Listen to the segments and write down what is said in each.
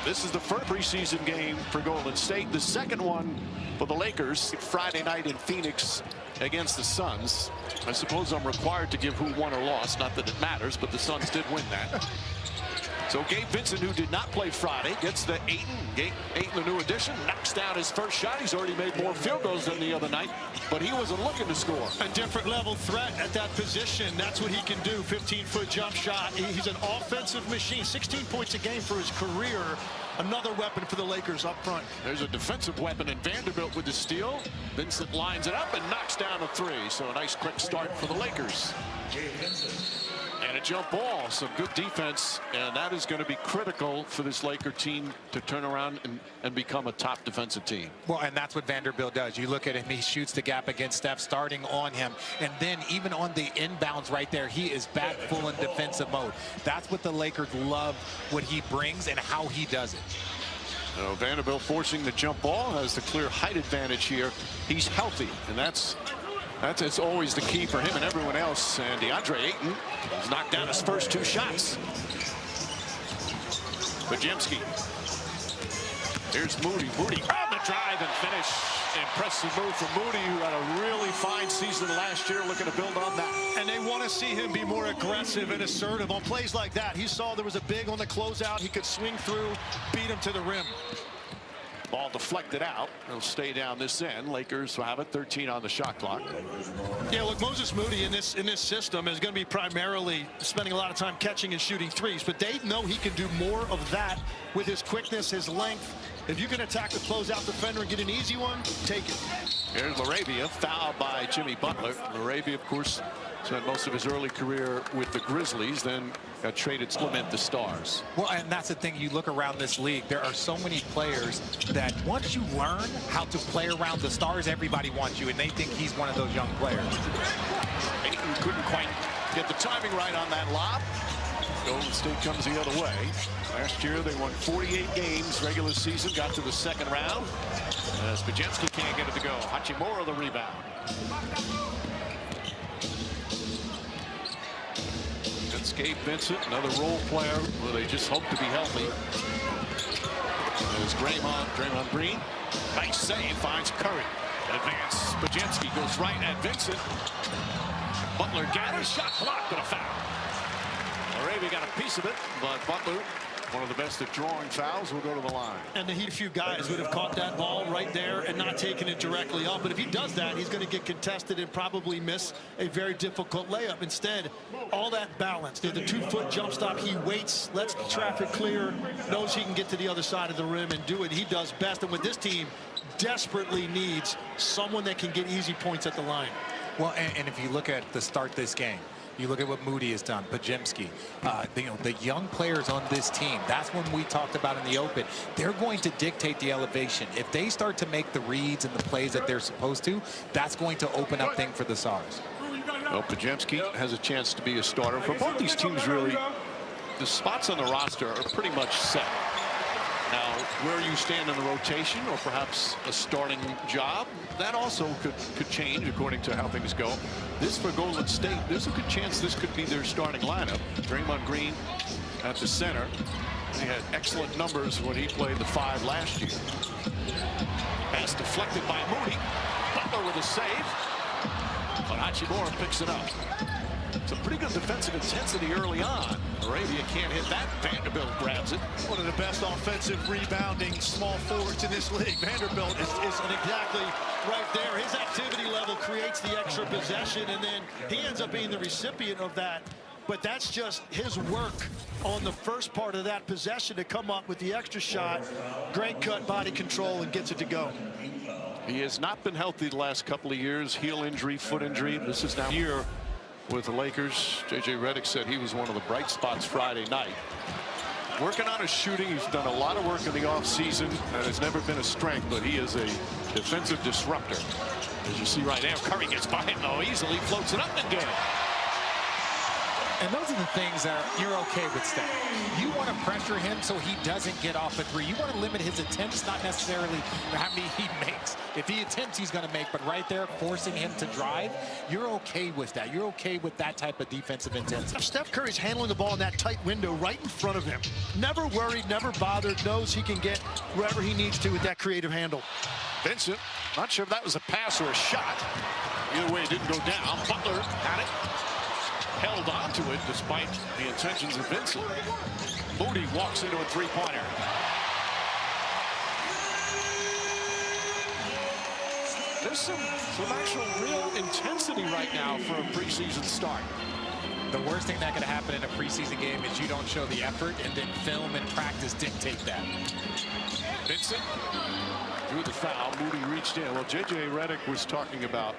This is the first preseason game for Golden State. The second one for the Lakers Friday night in Phoenix against the Suns. I suppose I'm required to give who won or lost. Not that it matters, but the Suns did win that. So Gabe Vincent, who did not play Friday, gets the Ayton, the new addition, knocks down his first shot. He's already made more field goals than the other night, but he wasn't looking to score. A different level threat at that position. That's what he can do. 15-foot jump shot. He's an offensive machine. 16 points a game for his career. Another weapon for the Lakers up front. There's a defensive weapon in Vanderbilt with the steal. Vincent lines it up and knocks down a three. So a nice quick start for the Lakers. And a jump ball, some good defense, and that is going to be critical for this Laker team to turn around and become a top defensive team. Well, and that's what Vanderbilt does. You look at him, he shoots the gap against Steph, starting on him, and then even on the inbounds right there, he is back full in defensive mode. That's what the Lakers love, what he brings and how he does it. So Vanderbilt forcing the jump ball, has the clear height advantage here. He's healthy, and that's always the key for him and everyone else. And DeAndre Ayton has knocked down his first two shots. Pajemski. Here's Moody. Moody on the drive and finish. Impressive move from Moody, who had a really fine season last year, looking to build on that. And they want to see him be more aggressive and assertive on plays like that. He saw there was a big on the closeout. He could swing through, beat him to the rim. Ball deflected out. It'll stay down this end. Lakers will have it. 13 on the shot clock. Yeah, look, Moses Moody in this system is going to be primarily spending a lot of time catching and shooting threes, but they know he can do more of that with his quickness, his length. If you can attack the closeout defender and get an easy one, take it. Here's LaRavia, fouled by Jimmy Butler. LaRavia, of course, spent most of his early career with the Grizzlies, then got traded to implement the Stars. Well, and that's the thing. You look around this league, there are so many players that once you learn how to play around the Stars, everybody wants you, and they think he's one of those young players. Ayton couldn't quite get the timing right on that lob. Golden State comes the other way. Last year they won 48 games regular season, got to the second round. As Pajemski can't get it to go. Hachimura the rebound. That's Gabe Vincent, another role player where they just hope to be healthy. There's Draymond Green. Nice save, finds Curry. Advance. Pajemski goes right at Vincent. Butler gathers, shot blocked, but a foul. LaRavia got a piece of it, but Butler, one of the best at drawing fouls, will go to the line. And a few guys would have caught that ball right there and not taken it directly up. But if he does that, he's going to get contested and probably miss a very difficult layup. Instead, all that balance. The 2-foot jump stop, he waits, lets the traffic clear, knows he can get to the other side of the rim and do it. He does best. And with this team, desperately needs someone that can get easy points at the line. Well, and if you look at the start this game, you look at what Moody has done, Pajemski, the young players on this team, that's when we talked about in the open. They're going to dictate the elevation. If they start to make the reads and the plays that they're supposed to, that's going to open up things for the Stars. Well, Pajemski has a chance to be a starter for both these teams, really. The spots on the roster are pretty much set. Now, where you stand in the rotation or perhaps a starting job, that also could change according to how things go. This for Golden State, there's a good chance this could be their starting lineup. Draymond Green at the center. He had excellent numbers when he played the 5 last year. Pass deflected by Moody. Butler with a save. But Hachimura picks it up. It's a pretty good defensive intensity early on. Arabia can't hit that. Vanderbilt grabs it. One of the best offensive rebounding small forwards in this league. Vanderbilt is exactly right there. His activity level creates the extra possession, and then he ends up being the recipient of that. But that's just his work on the first part of that possession to come up with the extra shot. Great cut, body control, and gets it to go. He has not been healthy the last couple of years. Heel injury, foot injury. This is now here with the Lakers. J.J. Redick said he was one of the bright spots Friday night. Working on his shooting. He's done a lot of work in the offseason. That has never been a strength, but he is a defensive disruptor. As you see right now, Curry gets by him, though, easily floats it up and good. And those are the things that you're okay with Steph. You want to pressure him so he doesn't get off a three. You want to limit his attempts, not necessarily how many he makes. If he attempts, he's going to make. But right there, forcing him to drive, you're okay with that. You're okay with that type of defensive intensity. Steph Curry's handling the ball in that tight window right in front of him. Never worried, never bothered, knows he can get wherever he needs to with that creative handle. Vincent, not sure if that was a pass or a shot. Either way, it didn't go down. Butler had it. Held on to it despite the intentions of Vincent. Moody walks into a three-pointer. There's some actual real intensity right now for a preseason start. The worst thing that could happen in a preseason game is you don't show the effort, and then film and practice dictate that. Vincent drew the foul. Moody reached in. Well, J.J. Redick was talking about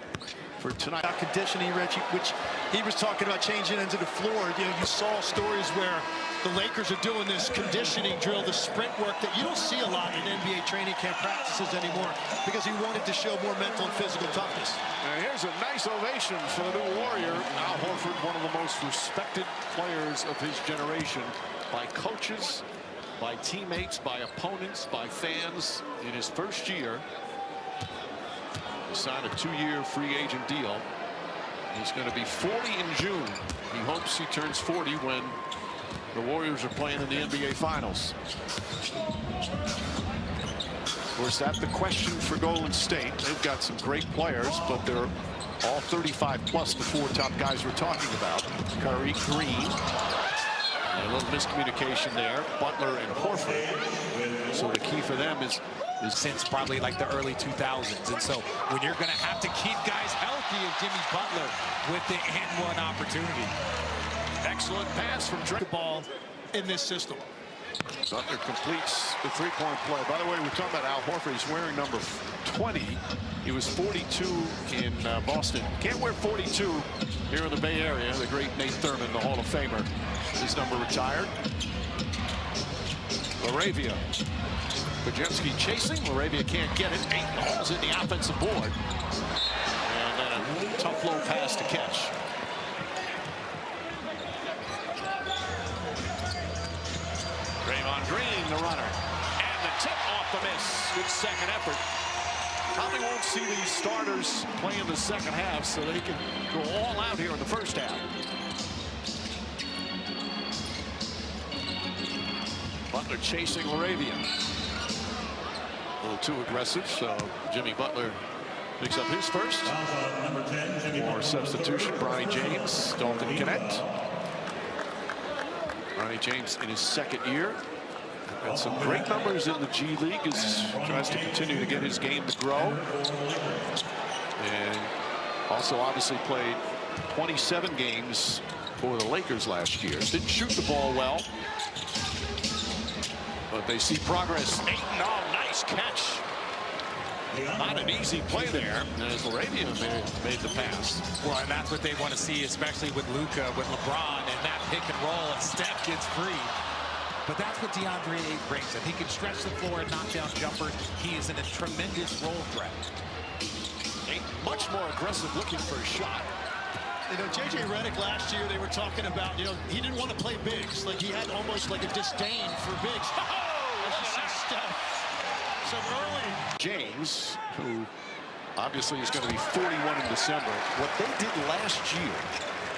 for tonight. Conditioning, Reggie, which he was talking about changing into the floor. You know, you saw stories where the Lakers are doing this conditioning drill, the sprint work that you don't see a lot in NBA training camp practices anymore because he wanted to show more mental and physical toughness. And here's a nice ovation for the new Warrior. Al Horford, one of the most respected players of his generation by coaches, by teammates, by opponents, by fans in his first year. He signed a 2-year free agent deal. He's going to be 40 in June. He hopes he turns 40 when the Warriors are playing in the NBA Finals. Of course, that's the question for Golden State. They've got some great players, but they're all 35 plus the 4 top guys we're talking about. Curry, Green. And a little miscommunication there. Butler and Horford. So the key for them is since probably like the early 2000s. And so when you're going to have to keep guys healthy as Jimmy Butler with the and-one opportunity. Excellent pass from Drake. Ball in this system. Butler completes the three-point play. By the way, we're talking about Al Horford. He's wearing number 20. He was 42 in Boston. Can't wear 42 here in the Bay Area. The great Nate Thurman, the Hall of Famer, his number retired. Laravia. Pajemski chasing. Laravia can't get it. 8 balls in the offensive board. And then a tough low pass to catch. Draymond Green, the runner. And the tip off the miss. Good second effort. Probably won't see these starters play in the second half, so they can go all out here in the first half. Butler chasing Laravia. A little too aggressive, so Jimmy Butler picks up his first. More substitution. Bronny James, Dalton Connect. Bronny James in his second year. Got some great numbers in the G League as he tries to continue to get his game to grow. And also obviously played 27 games for the Lakers last year. Didn't shoot the ball well, but they see progress. Oh, nice catch. Not an easy play there as Laravia made the pass. Well, and that's what they want to see, especially with Luka, with LeBron, and that pick and roll, and Steph gets free. But that's what DeAndre brings him. He can stretch the floor and knock down jumpers. He is in a tremendous role threat. Much more aggressive looking for a shot. You know, J.J. Redick last year, they were talking about, you know, he didn't want to play bigs. Like, he had almost like a disdain for bigs. Oh, as you see Steph. So early. James, who obviously is going to be 41 in December. What they did last year,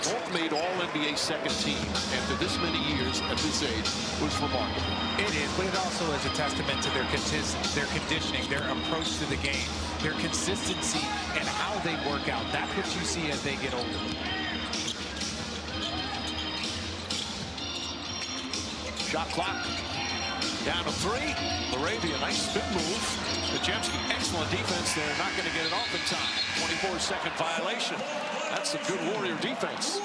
both made All-NBA second team after this many years at this age, was remarkable. It is, but it also is a testament to their conditioning, their approach to the game, their consistency, and how they work out. That's what you see as they get older. Shot clock down to 3. Laravia, nice spin move. Pajemski, excellent defense there. Not going to get it off in time. 24-second violation. That's some good Warrior defense.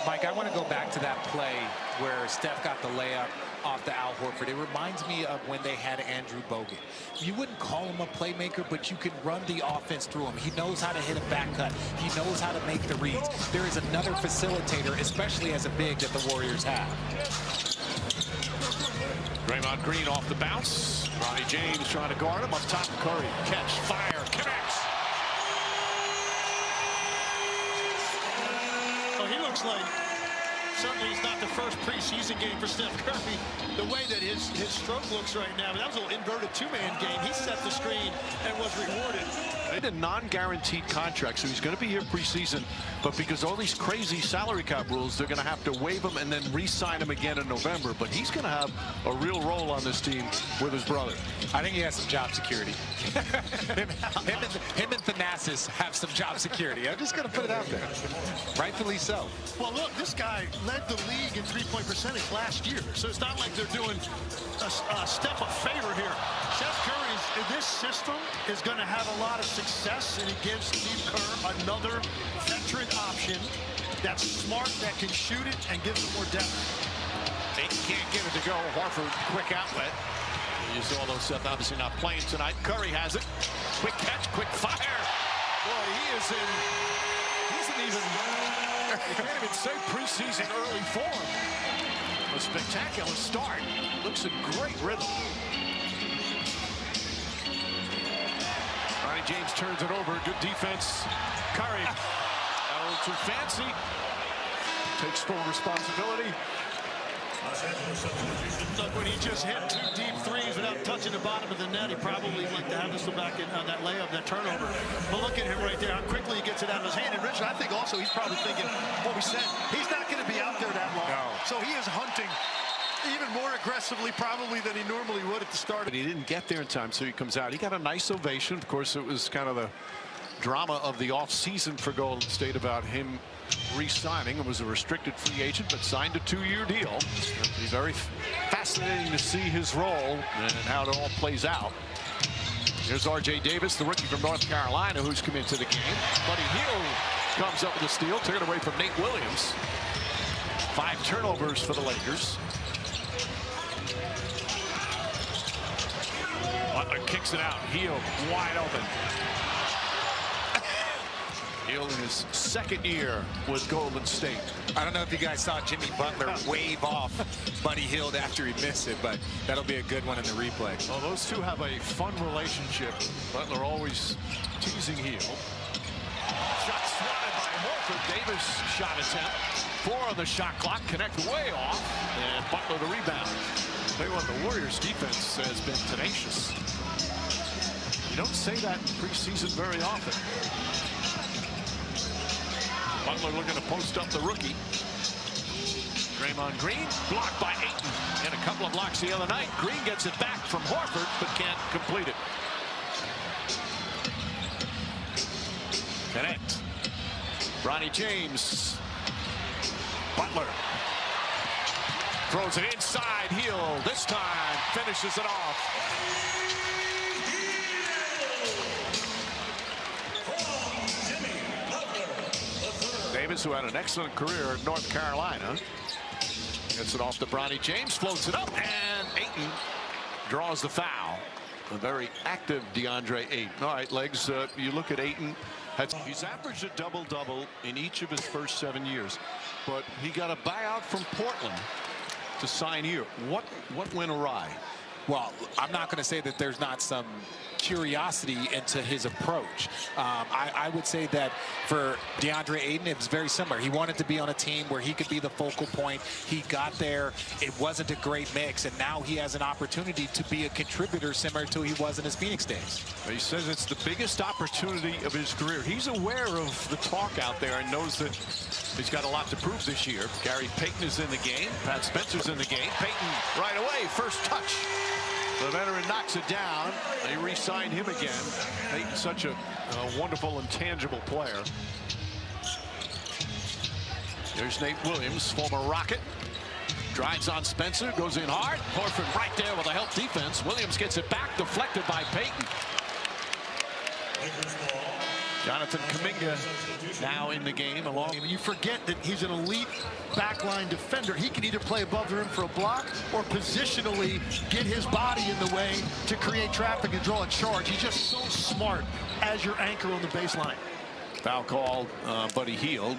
Mike, I want to go back to that play where Steph got the layup off to Al Horford. It reminds me of when they had Andrew Bogut. You wouldn't call him a playmaker, but you can run the offense through him. He knows how to hit a back cut. He knows how to make the reads. There is another facilitator, especially as a big, that the Warriors have. Draymond Green off the bounce. Bronny James trying to guard him. Up top, Curry. Catch, fire, connects. Oh, he looks like certainly is not the first preseason game for Steph Curry. The way that his stroke looks right now, that was a little inverted two-man game. He set the screen and was rewarded. A non-guaranteed contract, so he's going to be here preseason, but because all these crazy salary cap rules, they're going to have to waive him and then re-sign him again in November. But he's going to have a real role on this team with his brother. I think he has some job security. him and Thanasis have some job security. I'm just going to put it out there. Rightfully so. Well, look, this guy led the league in three-point percentage last year, so it's not like they're doing Steph a favor here. Steph Curry, this system is going to have a lot of success, and it gives Steve Kerr another veteran option that's smart, that can shoot it, and gives him more depth. They can't get it to go. Horford, quick outlet. You saw those Seth obviously not playing tonight. Curry has it. Quick catch, quick fire. Boy, he's in even, you can't even say preseason early form. A spectacular start. Looks in great rhythm. Ronnie James turns it over. Good defense. Curry. A little too fancy. Takes full responsibility. Look, when he just hit two deep threes without touching the bottom of the net, he probably would like to have this one back in that layup, that turnover. But look at him right there, how quickly he gets it out of his hand. And Richard, I think also he's probably thinking what we said. He's not going to be out there that long. No. So he is hunting even more aggressively probably than he normally would at the start. But he didn't get there in time, so he comes out. He got a nice ovation. Of course, it was kind of the drama of the offseason for Golden State about him re-signing. It was a restricted free agent, but signed a 2-year deal. It'll be very fascinating to see his role and how it all plays out. Here's R.J. Davis, the rookie from North Carolina, who's come into the game. Buddy Hield comes up with a steal, took it away from Nate Williams. 5 turnovers for the Lakers. Butler kicks it out. Hield wide open. Hield in his second year with Golden State. I don't know if you guys saw Jimmy Butler wave off Buddy Hield after he missed it, but that'll be a good one in the replay. Well, those two have a fun relationship. Butler always teasing Hield. Shot swatted by Horford. Davis shot attempt. 4 on the shot clock. Connect way off. And Butler the rebound. Tell you what, the Warriors defense has been tenacious. You don't say that in preseason very often. Butler looking to post up the rookie. Draymond Green blocked by Ayton. And a couple of blocks the other night. Green gets it back from Horford, but can't complete it. Connect. Ronnie James. Butler. Throws it inside. Hield this time finishes it off. Davis, who had an excellent career at North Carolina, gets it off to Bronny James, floats it up, and Ayton draws the foul. A very active DeAndre Ayton. All right, Legs, you look at Ayton. He's averaged a double-double in each of his first 7 years, but he got a buyout from Portland to sign here. What went awry? Well, I'm not going to say that there's not some curiosity into his approach. I would say that for DeAndre Ayton, it was very similar. He wanted to be on a team where he could be the focal point. He got there. It wasn't a great mix, and now he has an opportunity to be a contributor similar to he was in his Phoenix days. He says it's the biggest opportunity of his career. He's aware of the talk out there and knows that he's got a lot to prove this year. Gary Payton is in the game. Pat Spencer's in the game. Payton right away, first touch. The veteran knocks it down. They re-signed him again. Payton's such a wonderful and tangible player. There's Nate Williams, former Rocket. Drives on Spencer, goes in hard. Horford right there with a help defense. Williams gets it back, deflected by Payton. Jonathan Kuminga now in the game along. You forget that he's an elite backline defender. He can either play above the rim for a block or positionally get his body in the way to create traffic and draw a charge. He's just so smart as your anchor on the baseline. Foul called Buddy Hield.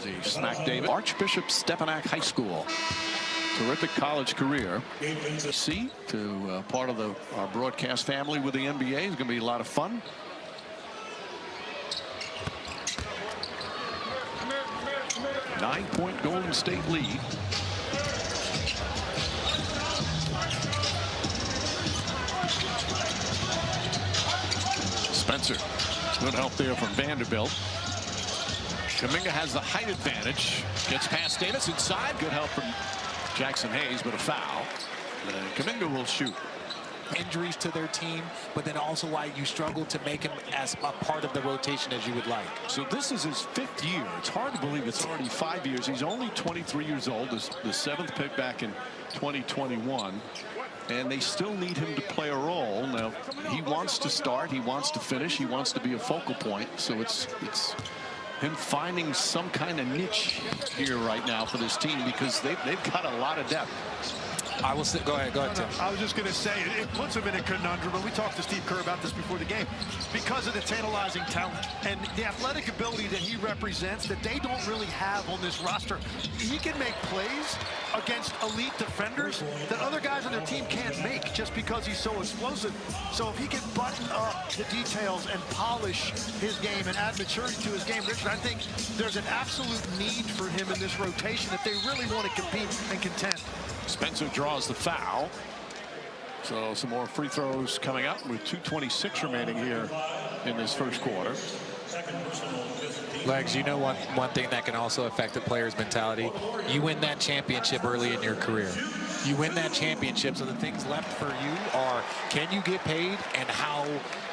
He smacked David. Archbishop Stepinac High School. Terrific college career. See, to part of our broadcast family with the NBA. It's going to be a lot of fun. 9-point Golden State lead. Spencer, good help there from Vanderbilt. Kuminga has the height advantage. Gets past Davis inside. Good help from Jackson Hayes, but a foul. Kuminga will shoot. Injuries to their team, but then also why you struggle to make him as a part of the rotation as you would like. So this is his 5th year. It's hard to believe it's already 5 years. He's only 23 years old. The 7th pick back in 2021. And they still need him to play a role. Now, he wants to start. He wants to finish. He wants to be a focal point. So it's him finding some kind of niche here right now for this team, because they've got a lot of depth. I will say, go ahead, Tim. I was just going to say, it puts him in a conundrum, and we talked to Steve Kerr about this before the game, because of the tantalizing talent and the athletic ability that he represents that they don't really have on this roster. He can make plays against elite defenders that other guys on their team can't make just because he's so explosive. So if he can button up the details and polish his game and add maturity to his game, Richard, I think there's an absolute need for him in this rotation if they really want to compete and contend. Spencer draws the foul. So some more free throws coming up with 2:26 remaining here in this first quarter. Legs, you know one thing that can also affect the player's mentality. You win that championship early in your career. You win that championship, so the things left for you are, can you get paid, and how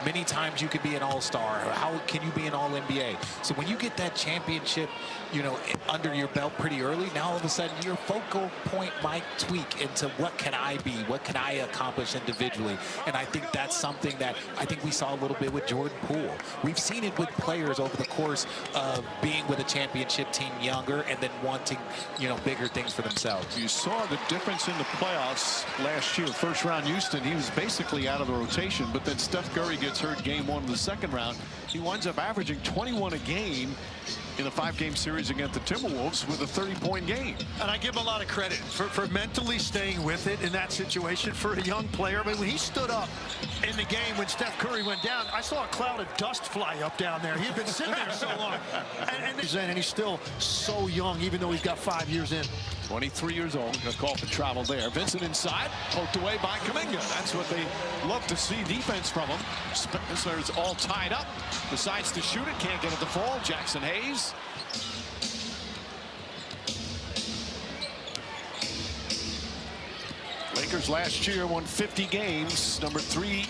many times you could be an all-star, or how can you be an all-NBA. So when you get that championship, you know, under your belt pretty early, now all of a sudden your focal point might tweak into what can I be, what can I accomplish individually. And I think that's something that I think we saw a little bit with Jordan Poole. We've seen it with players over the course of being with a championship team younger and then wanting, you know, bigger things for themselves. You saw the difference in the playoffs last year. First round Houston, he was basically out of the rotation, but then Steph Curry gets hurt game 1 of the second round. He winds up averaging 21 a game in a 5-game series against the Timberwolves with a 30-point game. And I give him a lot of credit for mentally staying with it in that situation for a young player. I mean, when he stood up in the game when Steph Curry went down, I saw a cloud of dust fly up down there. He had been sitting there so long. And he's still so young, even though he's got 5 years in. 23 years old. Gonna call for travel there. Vincent inside, poked away by Kuminga. That's what they love to see, defense from him. Spencer's all tied up. Decides to shoot it, can't get it to fall. Jackson Hayes. Lakers last year won 50 games. Number 3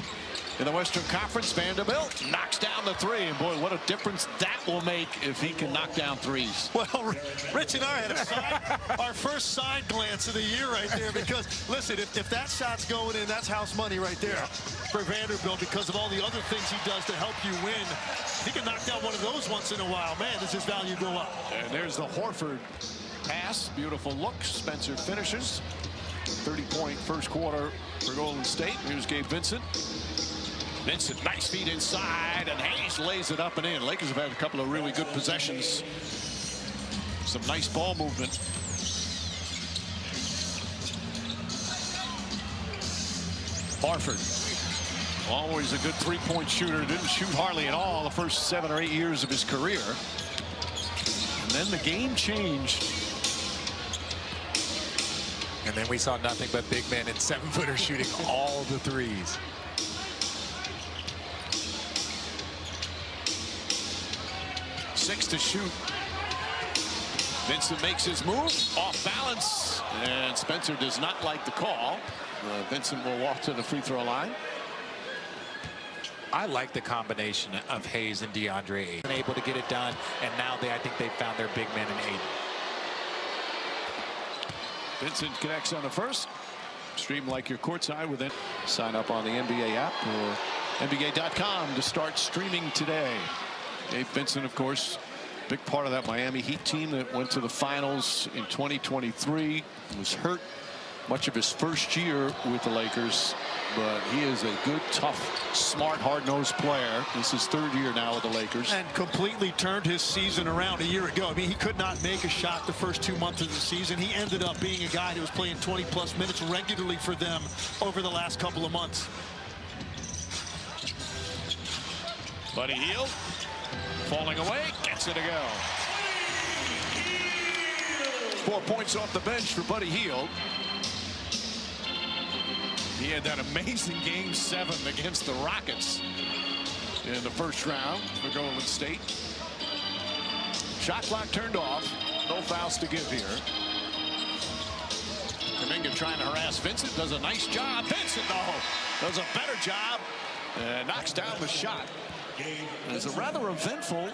in the Western Conference. Vanderbilt knocks down the 3, and boy, what a difference that will make if he can knock down threes. Well, Rich and I had our first side glance of the year right there, because listen, if that shot's going in, that's house money right there for Vanderbilt, because of all the other things he does to help you win. If he can knock down one of those once in a while, man, does his value go up. And there's the Horford pass. Beautiful look. Spencer finishes. 30-point first quarter for Golden State. Here's Gabe Vincent. Vincent, nice feed inside, and Hayes lays it up and in. Lakers have had a couple of really good possessions. Some nice ball movement. Horford, always a good three-point shooter. Didn't shoot hardly at all the first 7 or 8 years of his career. And then the game changed. And then we saw nothing but big men and 7-footers shooting all the threes. Six to shoot. Vincent makes his move, off balance, and Spencer does not like the call. Vincent will walk to the free throw line. I like the combination of Hayes and DeAndre Ayton. Able to get it done, and now I think they found their big man in Ayton. Vincent connects on the first. Stream like you're courtside with it. Sign up on the NBA app or NBA.com to start streaming today. Gabe Vincent, of course, big part of that Miami Heat team that went to the finals in 2023. Was hurt much of his first year with the Lakers, but he is a good, tough, smart, hard-nosed player. This is his 3rd year now with the Lakers. And completely turned his season around a year ago. I mean, he could not make a shot the first 2 months of the season. He ended up being a guy who was playing 20-plus minutes regularly for them over the last couple of months. Buddy Hield falling away, gets it to go. 4 points off the bench for Buddy Hield. He had that amazing Game 7 against the Rockets in the first round for Golden State. Shot clock turned off. No fouls to give here. Kuminga trying to harass Vincent. Does a nice job. Vincent, though, does a better job and knocks down the shot. It's a rather eventful